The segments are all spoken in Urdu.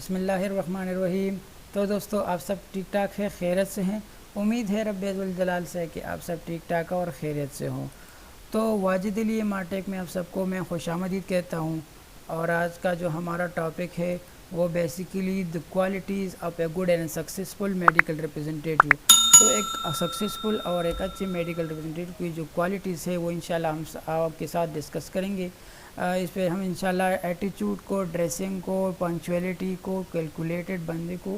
بسم اللہ الرحمن الرحیم۔ تو دوستو آپ سب ٹھیک ٹھاک ہے، خیریت سے ہیں؟ امید ہے رب ذوالجلال سے کہ آپ سب ٹھیک ٹھاک اور خیریت سے ہوں۔ تو واجد علی مارٹیک میں آپ سب کو میں خوش آمدید کہتا ہوں، اور آج کا جو ہمارا ٹاپک ہے وہ basically the qualities of a good and successful medical representative. تو ایک سکسیزفل اور ایک اچھے میڈیکل ریپرزنٹیٹیو کی جو کوالٹیز ہے وہ انشاءاللہ ہم آپ کے ساتھ ڈسکس کریں گے۔ اس پہ ہم انشاءاللہ ایٹیچیوڈ کو، ڈریسنگ کو، پنکچویلٹی کو، کیلکولیٹڈ بندے کو،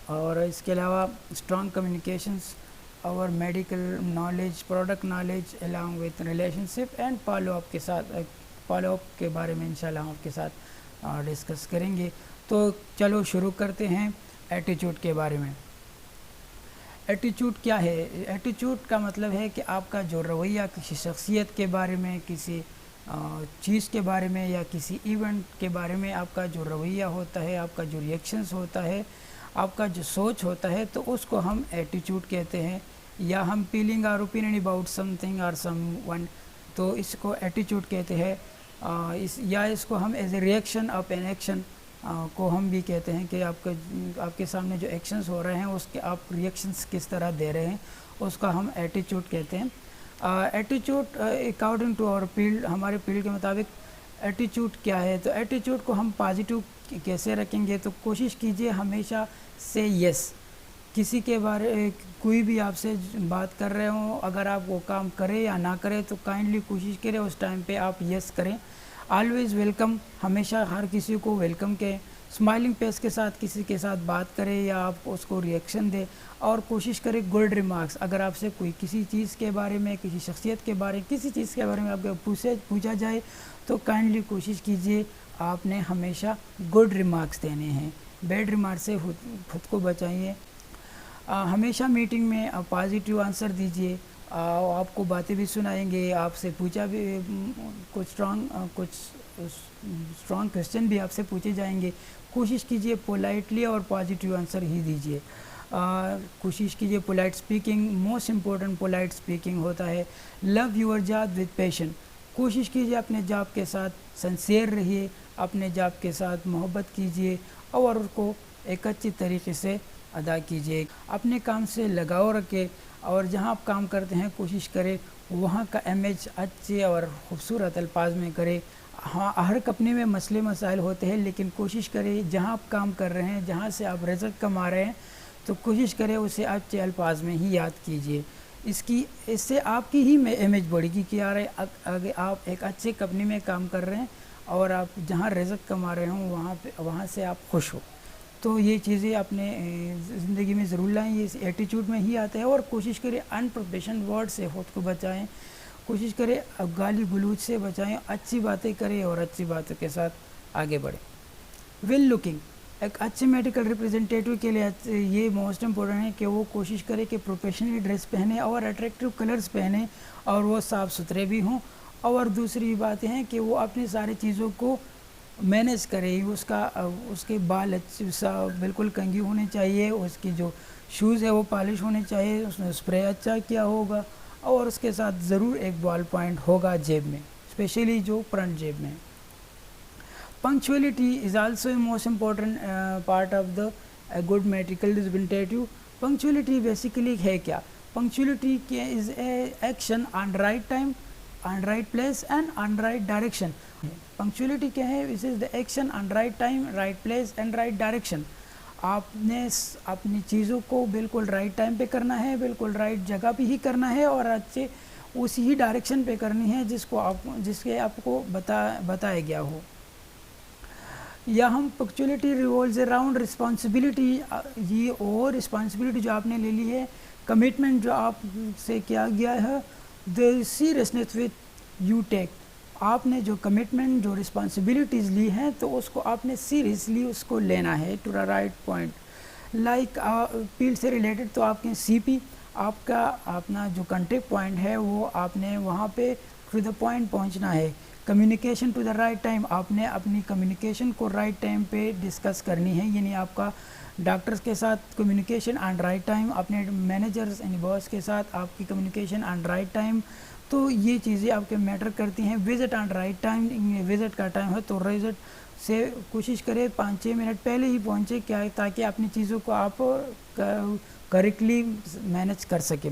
اور اس کے علاوہ اسٹرانگ کمیونیکیشنس اور medical knowledge, product knowledge along with relation ship and follow up کے بارے میں انشاءاللہ ہم آپ کے ساتھ ڈسکس کریں گے۔ تو چلو شروع کرتے ہیں ایٹیچیوڈ کے بارے میں۔ ایٹیچیوڈ کیا ہے؟ ایٹیچیوڈ کا مطلب ہے کہ آپ کا جو رویہ کسی شخصیت کے بارے میں، کسی چیز کے بارے میں یا کسی ایونٹ کے بارے میں آپ کا جو رویہ ہوتا ہے، آپ کا جو ریئیکشنز ہوتا ہے، آپ کا جو سوچ ہوتا ہے، تو اس کو ہم ایٹیچیوڈ کہتے ہیں، یا ہم فیلنگ اور اوپینین اباؤٹ سم تھنگ اور سم ون، تو اس کو ایٹیچیوڈ کہتے ہیں۔ یا اس کو ہم as a reaction of an action کو ہم بھی کہتے ہیں کہ آپ کے سامنے جو ایکشنز ہو رہے ہیں اس کے آپ ریئیکشنز کس طرح دے رہے ہیں، اس کا ہم ایٹیچیوڈ کہتے ہیں۔ ایٹیچیوڈ اکارڈنگ ٹو آور فیلڈ، ہمارے فیلڈ کے مطابق ایٹیچیوڈ کیا ہے؟ تو ایٹیچیوڈ کو ہم پازیٹیو کیسے رکھیں گے؟ تو کوشش کیجئے ہمیشہ سے یس، کسی کے بارے کوئی بھی آپ سے بات کر رہے ہوں، اگر آپ وہ کام کرے یا نہ کرے تو کائنڈلی کوشش کریں اس ٹائم پہ آپ یس کریں۔ آلویز ویلکم، ہمیشہ ہر کسی کو ویلکم کہیں، اسمائلنگ فیس کے ساتھ کسی کے ساتھ بات کرے یا آپ اس کو ریئیکشن دے، اور کوشش کرے گڈ ریمارکس، اگر آپ سے کوئی کسی چیز کے بارے میں، کسی شخصیت کے بارے میں، کسی چیز کے بارے میں آپ کو پوچھا جائے تو کائنڈلی کوشش کیجئے آپ نے ہمیشہ گڈ ریمارکس دینے ہیں، بیڈ ریمارکس سے خود کو بچائیے۔ ہمیشہ میٹنگ میں پازیٹیو آنسر دیجئے، آپ کو باتیں بھی سنائیں گے، آپ سے پوچھا بھی کچھ اسٹرانگ کوسچن بھی آپ سے پوچھے جائیں گے، کوشش کیجئے پولائٹلی اور پازیٹیو آنسر ہی دیجئے۔ کوشش کیجئے polite speaking, most important polite speaking ہوتا ہے۔ لو یور جاب وتھ پیشن، کوشش کیجئے اپنے جاب کے ساتھ سنسیئر رہیے، اپنے جاب کے ساتھ محبت کیجئے اور اس کو ایک اچھی طریقے سے ادا کیجئے۔ اپنے کام سے لگاؤ رکھے، اور جہاں آپ کام کرتے ہیں کوشش کرے وہاں کا امیج اچھے اور خوبصورت الفاظ میں کرے۔ ہاں، ہر کمپنی میں مسئلے مسائل ہوتے ہیں، لیکن کوشش کرے جہاں آپ کام کر رہے ہیں، جہاں سے آپ رزق کما رہے ہیں، تو کوشش کرے اسے اچھے الفاظ میں ہی یاد کیجئے۔ اس سے آپ کی ہی امیج بڑھے گی کہ یار اگر آپ ایک اچھے کمپنی میں کام کر رہے ہیں اور آپ جہاں رزق کما رہے ہوں وہاں سے آپ خوش ہو۔ تو یہ چیزیں اپنے زندگی میں ضرور لائیں، یہ ایٹیچیوڈ میں ہی آتا ہے۔ اور کوشش کریں ان پروفیشنل ورڈ سے خود کو بچائیں، کوشش کریں گالی گلوچ سے بچائیں، اچھی باتیں کریں اور اچھی باتوں کے ساتھ آگے بڑھیں۔ ویل لکنگ، ایک اچھے میڈیکل ریپرزنٹیٹیو کے لیے یہ موسٹ امپورٹنٹ ہے کہ وہ کوشش کرے کہ پروفیشنلی ڈریس پہنے اور اٹریکٹیو کلرز پہنے اور وہ صاف ستھرے بھی ہوں، اور دوسری بات ہے کہ وہ اپنی ساری چیزوں کو مینیج کرے، اس کے بال بالکل کنگھی ہونے چاہیے، اس کی جو شوز ہے وہ پالش ہونے چاہیے، اس نے اسپرے اچھا کیا ہوگا، اور اس کے ساتھ ضرور ایک بال پوائنٹ ہوگا جیب میں، اسپیشلی جو فرنٹ جیب میں۔ Punctuality is also a most important part of the good medical representative. Punctuality basically ہے کیا؟ Punctuality is a action on right time, on right place and on right direction. Punctuality کیا ہے؟ This is the action on right time, right place and right direction. آپ نے اپنی چیزوں کو بالکل رائٹ ٹائم پہ کرنا ہے، بالکل رائٹ جگہ پہ ہی کرنا ہے، اور اچھے اسی ہی ڈائریکشن پہ کرنی ہے جس کے آپ کو بتایا گیا ہو۔ یا ہم پنکچویلٹی ریوالوز اراؤنڈ رسپانسبلٹی، یہ اور رسپانسبلٹی جو آپ نے لے لی ہے، کمٹمنٹ جو آپ سے کیا گیا ہے، the seriousness with you take، آپ نے جو کمٹمنٹ، جو رسپانسبلٹیز لی ہیں تو اس کو آپ نے سیریسلی اس کو لینا ہے to the right point. Like field سے ریلیٹڈ تو آپ کے سی پی، آپ کا اپنا جو کنٹیکٹ پوائنٹ ہے وہ آپ نے وہاں پہ ٹو دا پوائنٹ پہنچنا ہے۔ Communication to the right time, آپ نے اپنی کمیونیکیشن کو رائٹ ٹائم پہ ڈسکس کرنی ہے، یعنی آپ کا ڈاکٹرز کے ساتھ کمیونیکیشن آن رائٹ ٹائم، اپنے مینیجرز یعنی باس کے ساتھ آپ کی کمیونیکیشن آن رائٹ ٹائم، تو یہ چیزیں آپ کے میٹر کرتی ہیں۔ Visit on right time, visit کا ٹائم ہے تو سے کوشش کرے 5-6 منٹ پہلے ہی پہنچے، کیا تاکہ اپنی چیزوں کو آپ کریکٹلی مینیج کر سکیں۔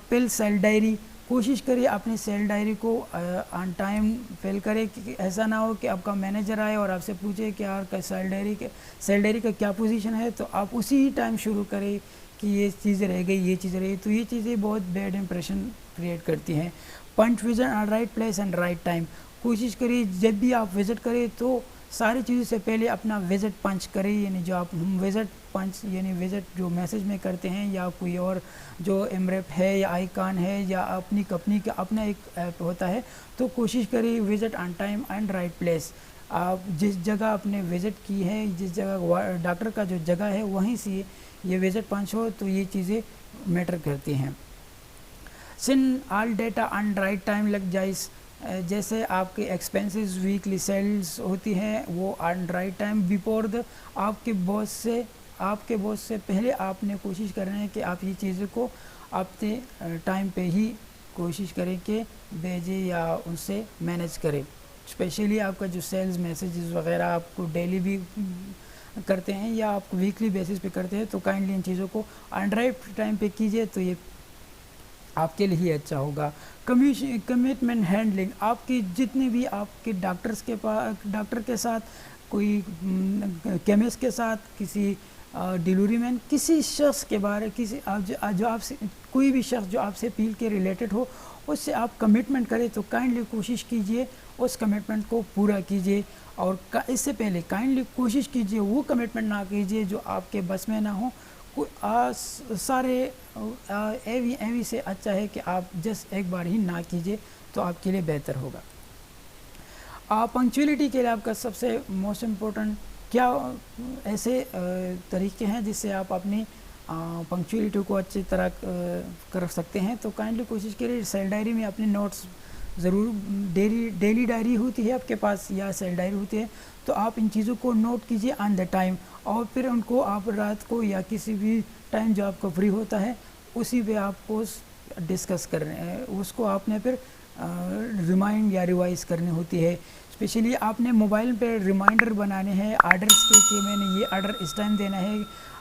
پھر سیل ڈائری، کوشش کریے اپنی سیل ڈائری کو آن ٹائم فل کرے، کہ ایسا نہ ہو کہ آپ کا مینیجر آئے اور آپ سے پوچھے کہ یار سیل ڈائری کا کیا پوزیشن ہے، تو آپ اسی ٹائم شروع کریں کہ یہ چیزیں رہ گئی، یہ چیزیں رہ گئی، تو یہ چیزیں بہت بیڈ امپریشن کریٹ کرتی ہیں۔ Punch visit on right place and right time, کوشش کریے جب بھی آپ وزٹ کریں تو ساری چیزوں سے پہلے اپنا وزٹ پنچ کریں، یعنی جو آپ وزٹ پنچ یعنی وزٹ جو میسج میں کرتے ہیں، یا کوئی اور جو ایمریپ ہے یا آئیکان ہے یا اپنی کمپنی کا اپنا ایک ایپ ہوتا ہے، تو کوشش کریں visit on time and right place. آپ جس جگہ آپ نے وزٹ کی ہے، جس جگہ ڈاکٹر کا جو جگہ ہے وہیں سے یہ وزٹ پنچ ہو، تو یہ چیزیں میٹر کرتی ہیں۔ Send all data on right time لگ جائز، جیسے آپ کے ایکسپینسز ویکلی سیلز ہوتی ہیں وہ آن رائٹ ٹائم بیفور آپ کے باس سے پہلے آپ نے کوشش کرنا ہے کہ آپ یہ چیزوں کو اپنے ٹائم پہ ہی کوشش کریں کہ بھیجیں یا ان سے مینیج کریں۔ اسپیشلی آپ کا جو سیلز میسیجز وغیرہ آپ کو ڈیلی بھی کرتے ہیں یا آپ ویکلی بیسس پہ کرتے ہیں، تو کائنڈلی ان چیزوں کو آن رائٹ ٹائم پہ کیجیے، تو یہ آپ کے لیے اچھا ہوگا۔ کمٹمنٹ ہینڈلنگ، آپ کی جتنے بھی آپ کے ڈاکٹر کے ساتھ، کوئی کیمسٹ کے ساتھ، کسی ڈیلیوری مین، کسی شخص کے بارے جو آپ سے کوئی بھی شخص جو آپ سے فیلڈ کے ریلیٹڈ ہو، اس سے آپ کمٹمنٹ کریں تو کائنڈلی کوشش کیجئے اس کمٹمنٹ کو پورا کیجئے، اور اس سے پہلے کائنڈلی کوشش کیجئے وہ کمٹمنٹ نہ کیجئے جو آپ کے بس میں نہ ہو۔ سارے ایوی سے اچھا ہے کہ آپ جسٹ ایک بار ہی نہ کیجئے، تو آپ کے لیے بہتر ہوگا۔ پنکچولیٹی کے لیے آپ کا سب سے موسٹ امپورٹنٹ کیا ایسے طریقے ہیں جس سے آپ اپنی پنکچولیٹی کو اچھی طرح کر سکتے ہیں، تو کائنڈلی کوشش کریے سیل ڈائری میں اپنے نوٹس ضرور، ڈیلی ڈائری ہوتی ہے آپ کے پاس یا سیل ڈائری ہوتی ہے، تو آپ ان چیزوں کو نوٹ کیجئے آن دا ٹائم، اور پھر ان کو آپ رات کو یا کسی بھی ٹائم جو آپ کو فری ہوتا ہے اسی پہ آپ کو ڈسکس کر رہے ہیں، اس کو آپ نے پھر ریمائنڈ یا ریوائز کرنی ہوتی ہے۔ اسپیشلی آپ نے موبائل پہ ریمائنڈر بنانے ہیں آرڈرس کے کہ میں نے یہ آرڈر اس ٹائم دینا ہے،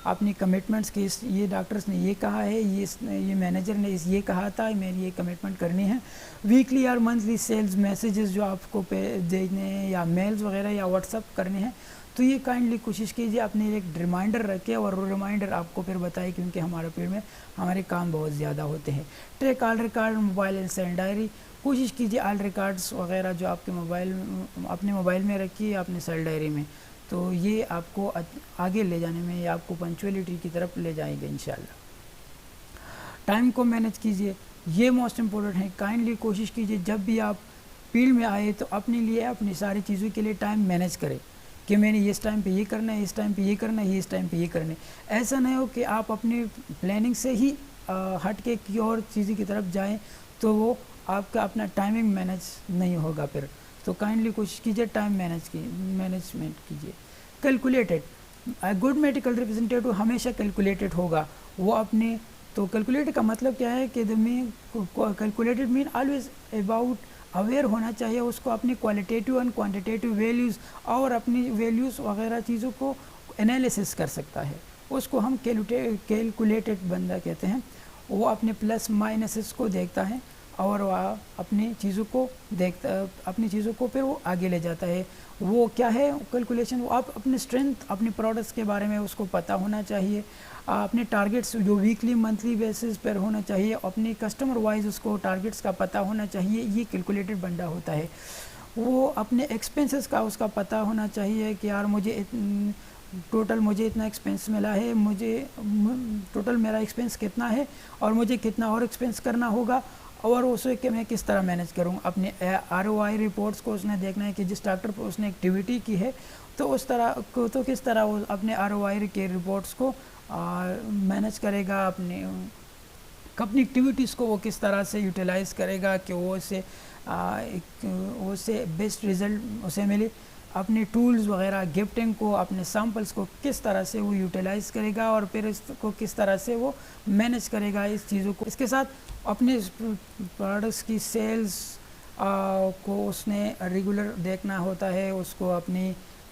اپنی کمٹمنٹس کی، یہ ڈاکٹرس نے یہ کہا ہے، یہ مینیجر نے یہ کہا تھا، میں نے یہ کمٹمنٹ کرنی ہے۔ ویکلی اور منتھلی سیلز میسیجز جو آپ کو دینے ہیں یا میلز وغیرہ یا واٹس اپ کرنے ہیں، تو یہ کائنڈلی کوشش کیجیے اپنے ایک ریمائنڈر رکھے، اور وہ ریمائنڈر آپ کو پھر بتائے، کیونکہ ہمارے پیریڈ میں ہمارے کام بہت زیادہ ہوتے ہیں۔ Track all record mobile and cell diary, کوشش کیجیے آل ریکارڈس وغیرہ جو آپ کے اپنے موبائل میں رکھیے اپنے سیل ڈائری میں، تو یہ آپ کو آگے لے جانے میں یا آپ کو پنکچولیٹی کی طرف لے جائیں گے انشاءاللہ۔ ٹائم کو مینیج کیجیے، یہ موسٹ امپورٹنٹ ہے۔ کائنڈلی کوشش کیجیے جب بھی آپ فیلڈ میں آئے تو اپنے لیے اپنی ساری چیزوں کے لیے ٹائم مینیج کرے، کہ میں نے اس ٹائم پہ یہ کرنا ہے، اس ٹائم پہ یہ کرنا ہے، اس ٹائم پہ یہ کرنا ہے۔ ایسا نہیں ہو کہ آپ اپنی پلاننگ سے ہی ہٹ کے کسی اور چیزوں کی طرف جائیں، تو وہ آپ کا اپنا ٹائمنگ مینیج نہیں ہوگا پھر۔ تو کائنڈلی کوشش کیجیے ٹائم مینجمنٹ کیجیے۔ کیلکولیٹڈ، گڈ میڈیکل ریپرزینٹیٹیو ہمیشہ کیلکولیٹڈ ہوگا، وہ اپنے تو کیلکولیٹڈ کا مطلب کیا ہے کہ calculated man always about aware ہونا چاہیے، اس کو اپنی کوالٹیٹیو اینڈ کوانٹیٹیو ویلیوز اور اپنی ویلیوز وغیرہ چیزوں کو انالیسس کر سکتا ہے، اس کو ہم کیلکولیٹڈ بندہ کہتے ہیں۔ وہ اپنے پلس مائنسز کو دیکھتا ہے اور وہ اپنی چیزوں کو پھر وہ آگے لے جاتا ہے۔ وہ کیا ہے کیلکولیشن، وہ آپ اپنے اسٹرینتھ، اپنے پروڈکٹس کے بارے میں اس کو پتہ ہونا چاہیے، اپنے ٹارگیٹس جو ویکلی منتھلی بیسس پر ہونا چاہیے، اپنی کسٹمر وائز اس کو ٹارگیٹس کا پتہ ہونا چاہیے، یہ کیلکولیٹڈ بندہ ہوتا ہے۔ وہ اپنے ایکسپنسز کا اس کا پتہ ہونا چاہیے کہ یار مجھے اتنا ایکسپنس ملا ہے، ٹوٹل میرا ایکسپنس کتنا ہے اور مجھے کتنا اور ایکسپنس کرنا ہوگا، اور اسے کہ میں کس طرح مینیج کروں۔ اپنے ROI رپورٹس کو اس نے دیکھنا ہے کہ جس ڈاکٹر پر اس نے ایکٹیویٹی کی ہے تو کس طرح وہ اپنے ROI کے رپورٹس کو مینیج کرے گا، اپنی ایکٹیویٹیز کو وہ کس طرح سے یوٹیلائز کرے گا کہ وہ اسے بیسٹ رزلٹ اسے ملے، اپنے ٹولز وغیرہ گفٹنگ کو، اپنے سیمپلز کو کس طرح سے وہ یوٹیلائز کرے گا، اور پھر اس کو کس طرح سے وہ مینیج کرے گا اس چیزوں کو۔ اس کے ساتھ اپنے پروڈکٹس کی سیلز کو اس نے ریگولر دیکھنا ہوتا ہے، اس کو اپنی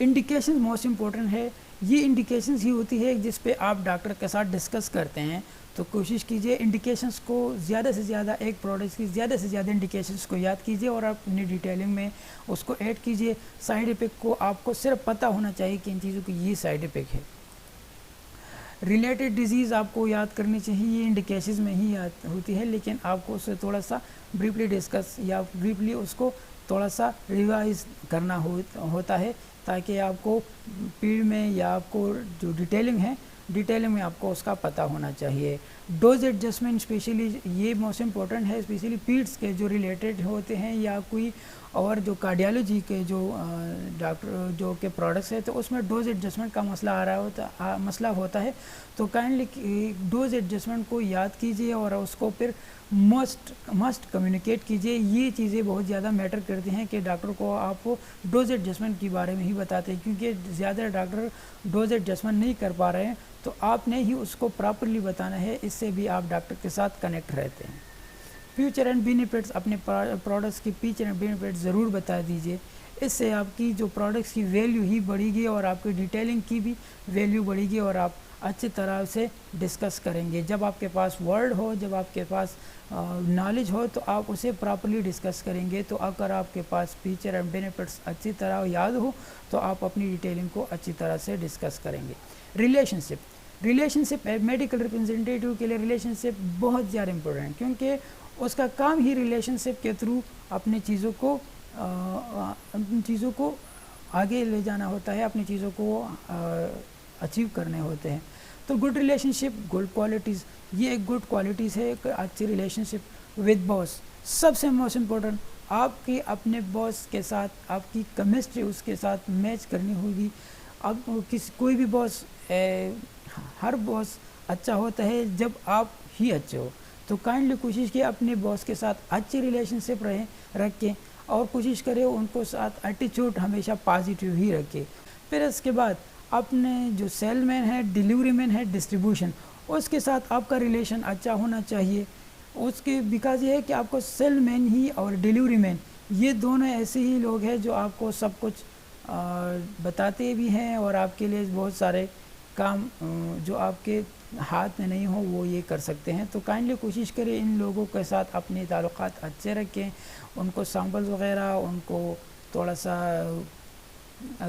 انڈیکیشنز موسٹ امپورٹنٹ ہے. یہ انڈیکیشنز ہی ہوتی ہے جس پہ آپ ڈاکٹر کے ساتھ ڈسکس کرتے ہیں. تو کوشش کیجئے انڈیکیشنز کو زیادہ سے زیادہ، ایک پروڈکٹ کی زیادہ سے زیادہ انڈیکیشنز کو یاد کیجئے اور آپ اپنی ڈیٹیلنگ میں اس کو ایڈ کیجئے. سائیڈ افیکٹ کو آپ کو صرف پتہ ہونا چاہیے کہ ان چیزوں کی یہ سائیڈ افیکٹ ہے. ریلیٹڈ ڈیزیز آپ کو یاد کرنی چاہیے، یہ انڈیکیشنز میں ہی یاد ہوتی ہے، لیکن آپ کو اسے تھوڑا سا بریفلی ڈسکس یا بریفلی اس کو تھوڑا سا ریوائز کرنا ہوتا ہے تاکہ آپ کو پیڑ میں یا آپ کو جو ڈیٹیلنگ میں آپ کو اس کا پتہ ہونا چاہیے. ڈوز ایڈجسٹمنٹ اسپیشلی یہ موسٹ امپورٹنٹ ہے، اسپیشلی پیڈس کے جو ریلیٹڈ ہوتے ہیں یا کوئی اور جو کارڈیالوجی کے جو ڈاکٹر جو کہ پروڈکٹس ہے تو اس میں ڈوز ایڈجسٹمنٹ کا مسئلہ ہوتا ہے. تو کائنڈلی ڈوز ایڈجسٹمنٹ کو یاد کیجیے اور اس کو پھر مسٹ کمیونیکیٹ کیجیے. یہ چیزیں بہت زیادہ میٹر کرتی ہیں کہ ڈاکٹر کو آپ کو ڈوز ایڈجسٹمنٹ کے بارے میں ہی بتاتے ہیں، کیونکہ زیادہ ڈاکٹر ڈوز ایڈجسٹمنٹ نہیں کر پا رہے ہیں تو آپ نے ہی اس کو پراپرلی بتانا ہے. اس سے بھی آپ ڈاکٹر کے ساتھ کنیکٹ رہتے ہیں. فیوچر اینڈ بینیفٹس، اپنے پروڈکٹس کی فیچر اینڈ بینیفٹس ضرور بتا دیجیے. اس سے آپ کی جو پروڈکٹس کی ویلیو ہی بڑھے گی اور آپ کی ڈیٹیلنگ کی بھی ویلیو بڑھے گی اور آپ اچھی طرح سے ڈسکس کریں گے. جب آپ کے پاس ورڈ ہو، جب آپ کے پاس نالج ہو تو آپ اسے پراپرلی ڈسکس کریں گے. تو اگر آپ کے پاس فیچر اینڈ بینیفٹس اچھی طرح یاد ہو تو آپ اپنی ڈیٹیلنگ کو اچھی طرح سے ڈسکس کریں گے. ریلیشن شپ میڈیکل ریپرزینٹیٹیو کے لیے ریلیشن شپ بہت زیادہ امپورٹنٹ، کیونکہ اس کا کام ہی ریلیشن شپ کے تھرو اپنی چیزوں کو آگے لے جانا ہوتا ہے، اپنی چیزوں کو اچیو کرنے ہوتے ہیں. تو گڈ ریلیشن شپ، گڈ کوالٹیز، یہ ایک گڈ کوالٹیز ہے. ایک اچھی ریلیشن شپ ود باس، سب سے موسٹ امپورٹنٹ آپ کی اپنے باس کے ساتھ آپ کی کیمسٹری اس کے ساتھ میچ کرنی ہوگی. اب کوئی بھی باس، ہر باس اچھا ہوتا ہے جب آپ ہی اچھے ہو. تو کائنڈلی کوشش کیے اپنے باس کے ساتھ اچھی ریلیشن شپ رکھیں اور کوشش کرے ان کو ساتھ ایٹیچیوڈ ہمیشہ پازیٹیو ہی رکھے. پھر اس کے بعد اپنے جو سیل مین ہے، ڈیلیوری مین ہے، ڈسٹریبیوشن، اس کے ساتھ آپ کا ریلیشن اچھا ہونا چاہیے. اس کے بیکاز یہ ہے کہ آپ کو سیل مین ہی اور ڈیلیوری مین یہ دونوں ایسے ہی لوگ ہیں جو آپ کو سب کچھ بتاتے بھی ہیں اور آپ کے لیے بہت سارے کام جو آپ کے ہاتھ میں نہیں ہو وہ یہ کر سکتے ہیں. تو کائنڈلی کوشش کریں ان لوگوں کے ساتھ اپنے تعلقات اچھے رکھیں، ان کو سیمپلز وغیرہ، ان کو تھوڑا سا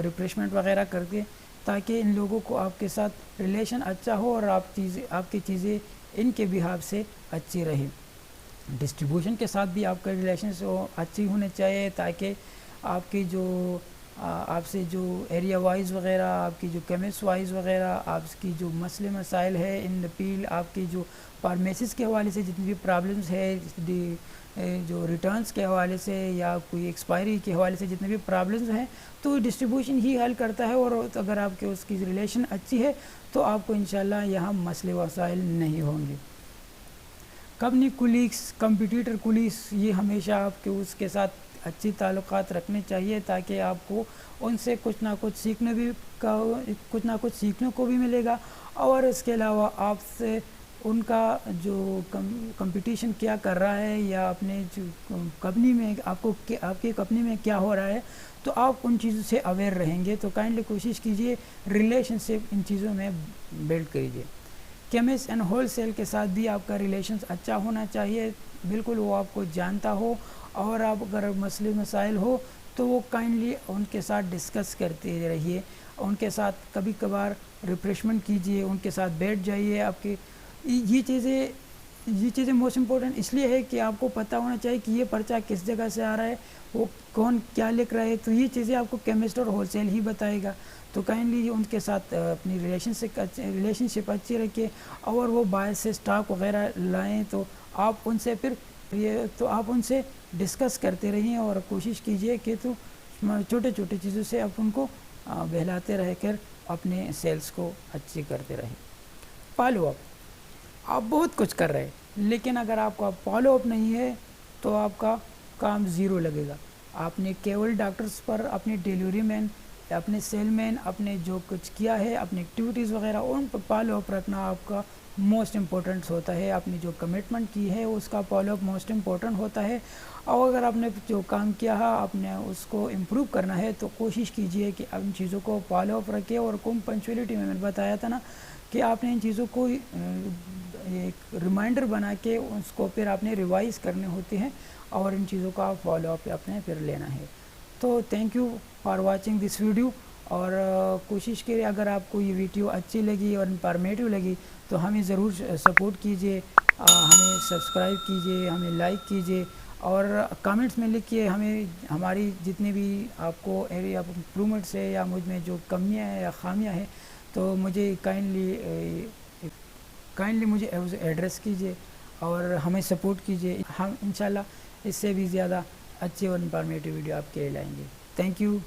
ریفریشمنٹ وغیرہ کر کے، تاکہ ان لوگوں کو آپ کے ساتھ ریلیشن اچھا ہو اور آپ کی چیزیں ان کے بہاف سے اچھی رہیں. ڈسٹریبیوشن کے ساتھ بھی آپ کا ریلیشن اچھی ہونے چاہیے تاکہ آپ کی جو آپ سے جو ایریا وائز وغیرہ، آپ کی جو کیمسٹ وائز وغیرہ، آپ کی جو مسئلے مسائل ہے ان دا فیلڈ، آپ کی جو فارمیسیز کے حوالے سے جتنی بھی پرابلمز ہے، جو ریٹرنز کے حوالے سے یا کوئی ایکسپائری کے حوالے سے جتنے بھی پرابلمز ہیں تو ڈسٹریبیوشن ہی حل کرتا ہے. اور اگر آپ کے اس کی ریلیشن اچھی ہے تو آپ کو انشاءاللہ یہاں مسئلے وسائل نہیں ہوں گے. کمپنی کولیگس، کمپٹیٹر کولیگس، یہ ہمیشہ آپ کے اس کے ساتھ اچھی تعلقات رکھنے چاہیے تاکہ آپ کو ان سے کچھ نہ کچھ سیکھنے کو بھی ملے گا. اور اس کے علاوہ آپ سے ان کا جو کمپٹیشن کیا کر رہا ہے یا اپنے جو کمپنی میں آپ کی کمپنی میں کیا ہو رہا ہے تو آپ ان چیزوں سے اویئر رہیں گے. تو کائنڈلی کوشش کیجئے ریلیشن شپ ان چیزوں میں بلڈ کیجئے. کیمسٹ اینڈ ہول سیل کے ساتھ بھی آپ کا ریلیشنز اچھا ہونا چاہیے، بالکل وہ آپ کو جانتا ہو اور آپ اگر مسئلے مسائل ہو تو وہ کائنڈلی ان کے ساتھ ڈسکس کرتے رہیے. ان کے ساتھ کبھی کبھار ریفریشمنٹ کیجئے، ان کے ساتھ بیٹھ جائیے. آپ کے یہ چیزیں موسٹ امپورٹنٹ اس لیے ہے کہ آپ کو پتہ ہونا چاہیے کہ یہ پرچہ کس جگہ سے آ رہا ہے، وہ کون کیا لکھ رہا ہے. تو یہ چیزیں آپ کو کیمسٹ اور ہول سیل ہی بتائے گا. تو کائنڈلی ان کے ساتھ اپنی ریلیشن شپ اچھی رکھے اور وہ باہر سے اسٹاک وغیرہ لائیں تو آپ ان سے ڈسکس کرتے رہیں اور کوشش کیجئے کہ تو چھوٹے چھوٹے چیزوں سے آپ ان کو بہلاتے رہ کر اپنے سیلز کو اچھی کرتے رہیں. فالو اپ، آپ بہت کچھ کر رہے ہیں لیکن اگر آپ کا فالو اپ نہیں ہے تو آپ کا کام زیرو لگے گا. آپ نے کیول ڈاکٹرز پر، اپنے ڈیلیوری مین اپنے سیل مین اپنے جو کچھ کیا ہے اپنی ایکٹیویٹیز وغیرہ ان پر فالو اپ رکھنا آپ کا موسٹ امپورٹنٹ ہوتا ہے. اپنی جو کمٹمنٹ کی ہے اس کا فالو اپ موسٹ امپورٹنٹ ہوتا ہے. اور اگر آپ نے جو کام کیا ہے آپ نے اس کو امپروو کرنا ہے تو کوشش کیجئے کہ ان چیزوں کو فالو اپ رکھے. اور کم پنچولیٹی میں نے بتایا تھا نا کہ آپ نے ان چیزوں کو ایک ریمائنڈر بنا کے اس کو پھر آپ نے ریوائز کرنے ہوتے ہیں اور ان چیزوں کا فالو اپ اپنے پھر لینا ہے. تو thank you for watching this video. اور کوشش کریں اگر آپ کو یہ ویڈیو اچھی لگی اور انفارمیٹیو لگی تو ہمیں ضرور سپورٹ کیجئے, ہمیں سبسکرائب کیجئے, ہمیں لائک کیجئے اور کامنٹس میں لکھیے ہمیں ہماری جتنے بھی آپ کو ایریا امپرومنٹس ہے یا مجھ میں جو کمیاں ہیں یا خامیاں ہیں تو مجھے کائنڈلی مجھے ایڈریس کیجئے اور ہمیں سپورٹ کیجئے. ہم انشاءاللہ اس سے بھی زیادہ اچھے اور انفارمیٹیو ویڈیو آپ کے لائیں گے. Thank you.